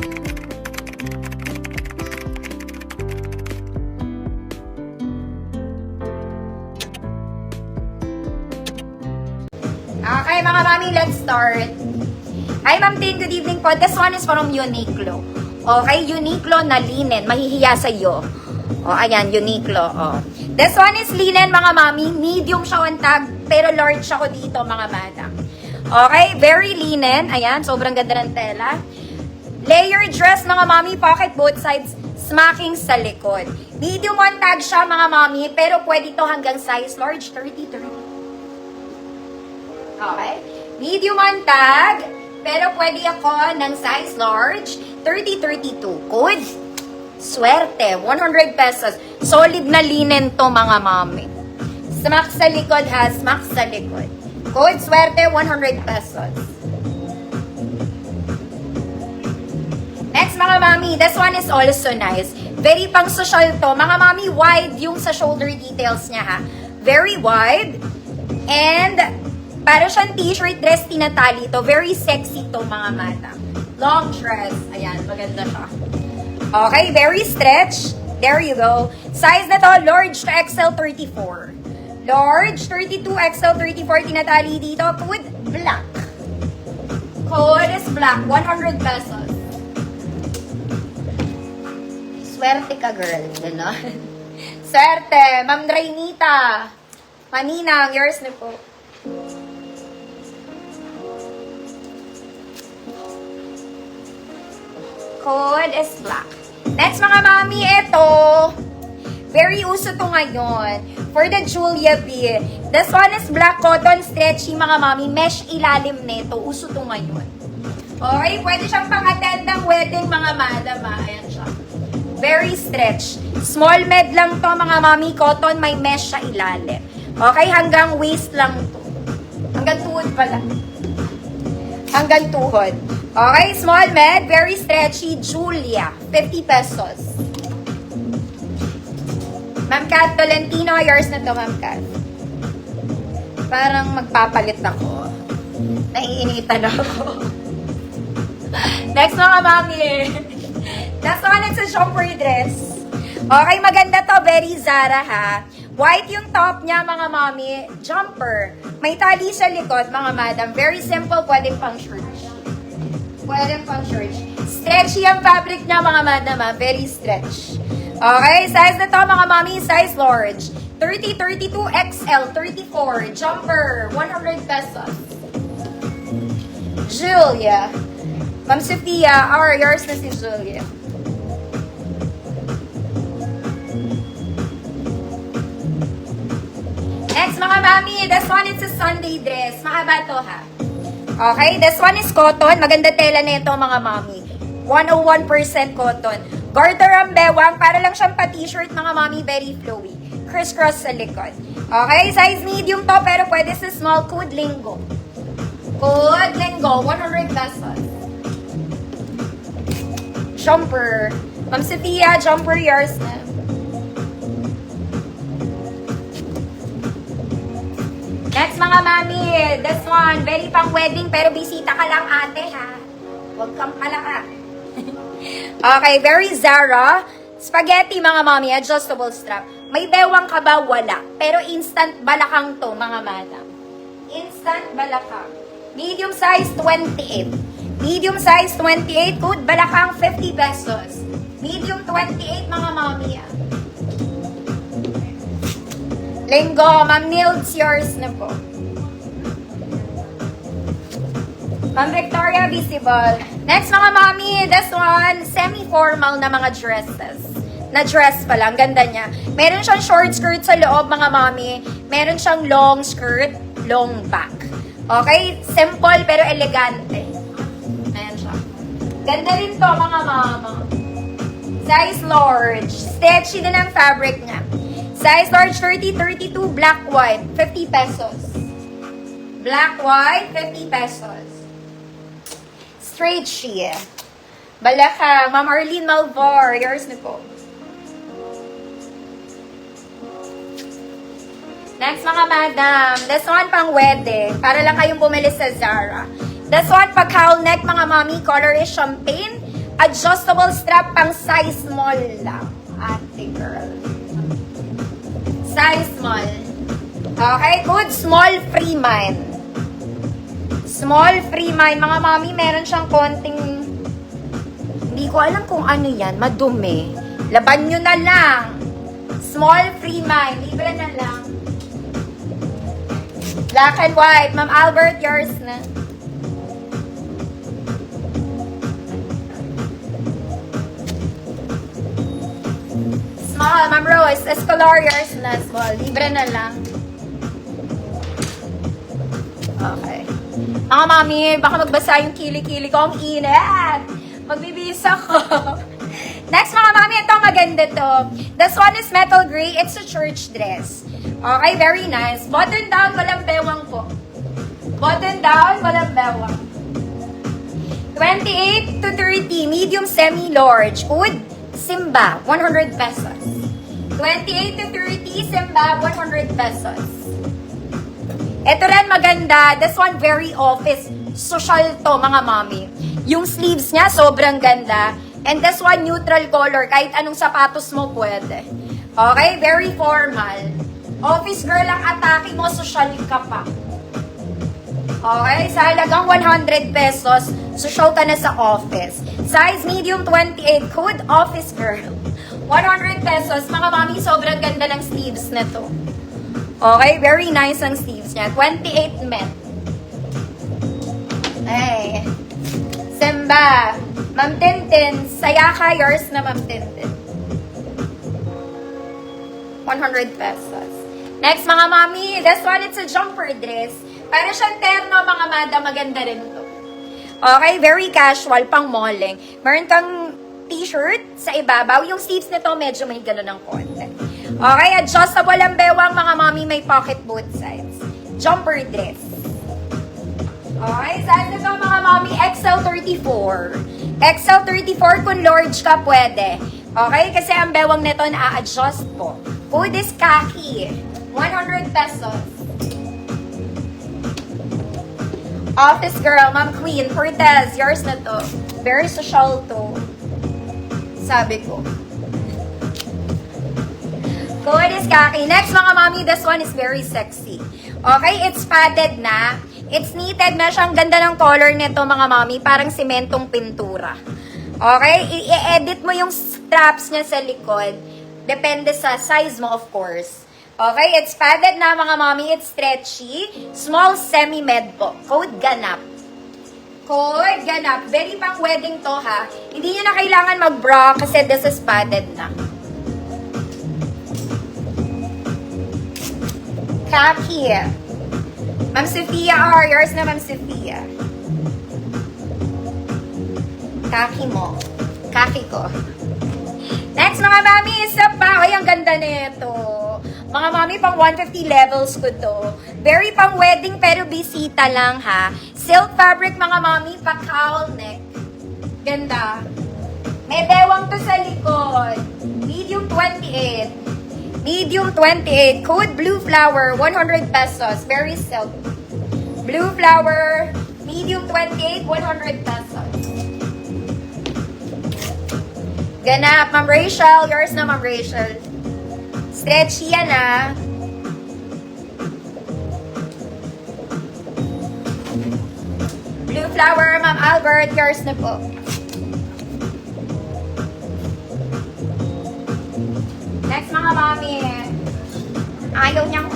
Okay, mga mami, let's start. Hi, Ma'am Tin. Good evening po. This one is from Uniqlo. Okay, Uniqlo na linen. Mahihiya sa iyo. O, ayan, Uniqlo. O. This one is linen, mga mami. Medium siya on tag, pero large ako dito, mga madam. Okay, very linen. Ayan, sobrang ganda ng tela. Layer dress, mga mami. Pocket both sides. Smacking sa likod. Medium on tag siya, mga mami, pero pwede to hanggang size large, 30. Okay? Medium on tag, pero pwede ako ng size large, 30-32. Good? Swerte, 100 pesos. Solid na linen to, mga mami. Smack sa likod ha, smack sa likod. Good, swerte, 100 pesos. Next, mga mami, this one is also nice. Very pang social to. Mga mami, wide yung sa shoulder details niya ha. Very wide. And para siyang t-shirt dress, tinatali to. Very sexy to, mga mata. Long dress. Ayan, maganda siya. Okay, very stretch. There you go. Size na to, large to XL 34. Large, 32, XL 34, tinatali dito. With black. Code is black, 100 pesos. Swerte ka, girl. Gano'n. Swerte. Ma'am Drainita. Maninang, yours na po. Code is black. Next, mga mami, ito. Very uso to ngayon. For the Julia B. This one is black cotton stretchy, mga mami. Mesh ilalim nito. Uso to ngayon. Okay, pwede siyang pang-attend ng wedding, mga madam. Ayan siya. Very stretch. Small med lang to, mga mami. Cotton, may mesh sa ilalim. Okay, hanggang waist lang to. Hanggang tuhod pala. Hanggang tuhod. Okay, small med, very stretchy, Julia, 50 pesos. Ma'am Kat Tolentino, yours na to, Ma'am Kat. Parang magpapalit ako. Naiinitan ako. Next, mga mami. Next one, it's a jumper dress. Okay, maganda to, very Zara ha. White yung top niya, mga mami. Jumper. May tali sa likod, mga madam. Very simple, pwedeng pang shirt. Pwede pang church. Stretchy ang fabric niya, mga madam, ha? Very stretch. Okay, size na to, mga mami, size large. 30, 32, XL, 34. Jumper, 100 pesos. Julia. Ma'am Sophia, or yours na si Julia. Next, mga mami, this one is a Sunday dress. Mahaba to, ha? Okay, this one is cotton. Maganda tela nito, mga mami. 101% cotton. Garter ang bewang. Para lang siyang pa-t-shirt, mga mami. Very flowy. Criss-cross sa likod. Okay, size medium to, pero pwede sa small. Code Lingo. Code Lingo, 100 pesos. Jumper. Ma'am Sophia, jumper yours na. Next, mga mami, this one, very pang wedding, pero bisita ka lang, ate, ha? Huwag kang palaka. Okay, very Zara. Spaghetti, mga mami, adjustable strap. May bewang ka ba? Wala. Pero instant balakang to, mga madam. Instant balakang. Medium size, 28. Medium size, 28. Code balakang, 50 pesos. Medium, 28, mga mami, ha? Linggo, Ma'am Nils, yours na po. Ma'am Victoria, visible. Next, mga mami, this one, semi-formal na mga dresses. Na dress pala, ang ganda niya. Meron siyang short skirt sa loob, mga mami. Meron siyang long skirt, long back. Okay? Simple pero elegante. Ayan siya. Ganda rin to, mga mama. Size large. Stretchy din ang fabric niya. Size large, 30, 32, black, white, 50 pesos. Black, white, 50 pesos. Straight sheer. Balakang, Ma'am Arlene Malvar, yours na po. Next, mga madam, this one pang wedding, para lang kayong bumili sa Zara. This one, pag cowl neck, mga mami, color is champagne Adjustable strap pang size small lang. Ate girl. Size small. Okay, good. Small free mind. Small free mind. Mga mami, meron siyang konting... Hindi ko alam kung ano yan. Madumi. Laban nyo na lang. Small free mind. Libre na lang. Black and white. Ma'am Albert, yours na. Small. Ma'am Rose, Escolar, yours na. Small. Libre na lang. Okay. Mga mami, baka magbasa yung kili-kili ko. Ang init. Magbibisa ko. Next mga mami, ito maganda to. This one is metal gray. It's a church dress. Okay, very nice. Button down, walang bewang po. Button down, walang bewang. 28 to 30, medium semi-large. Wood, Simba, 100 pesos. 28 to 30, Simba, 100 pesos. Ito rin maganda. This one very office. Social to, mga mami. Yung sleeves niya, sobrang ganda. And this one, neutral color. Kahit anong sapatos mo, pwede. Okay? Very formal. Office girl ang atake mo, social ka pa. Okay? Sa halagang 100 pesos, social ka na sa office. Size medium 28, code office girl. 100 pesos. Mga mami, sobrang ganda ng sleeves na to. Okay? Very nice ang sleeves niya. 28 met. Ay. Simba. Ma'am Tintin. Saya ka, yours na Ma'am Tintin. 100 pesos. Next, mga mami. This one, it's a jumper dress. Para siyang terno, mga mada. Maganda rin to. Okay? Very casual, pang malling. Meron kang t-shirt sa ibabaw. Yung sleeves nito, medyo may gano'n ng konti. Okay? Adjustable ang bewang, mga mami. May pocket both sides. Jumper dress. Okay? Saan nito, mga mami? XL34. XL34, kung large ka, pwede. Okay? Kasi ang bewang nito na-adjust po. Food is khaki. 100 pesos. Office girl, Ma'am Queen, Cortez, yours na to. Very social to. Sabi ko. Food is khaki. Next, mga mami, this one is very sexy. Okay? It's padded na. It's knitted na siyang ganda ng color nito, mga mami. Parang simentong pintura. Okay? I-edit mo yung straps niya sa likod. Depende sa size mo, of course. Okay? It's padded na, mga mami. It's stretchy. Small semi-med po. Code ganap. Code ganap. Very pang wedding to, ha? Hindi nyo na kailangan mag-bra kasi this is padded na. Khaki. Ma'am Sophia R. Yours na, Ma'am Sophia. Kaki mo. Kaki ko. Next, mga mami, isa pa. Ay, ang ganda nito. Mga mami, pang 150 levels ko to. Very pang wedding, pero bisita lang, ha. Silk fabric, mga mami, pa cowl neck. Ganda. May bewang to sa likod. Medium 28. Medium 28. Code Blue Flower, 100 pesos. Very silk. Blue Flower, medium 28, 100 pesos. Ganap, Ma'am Rachel. Yours na, Ma'am Rachel. Stretchy yan, ah. Blue Flower, Ma'am Albert. Yours na po. Next, mga mami. Ayaw niyang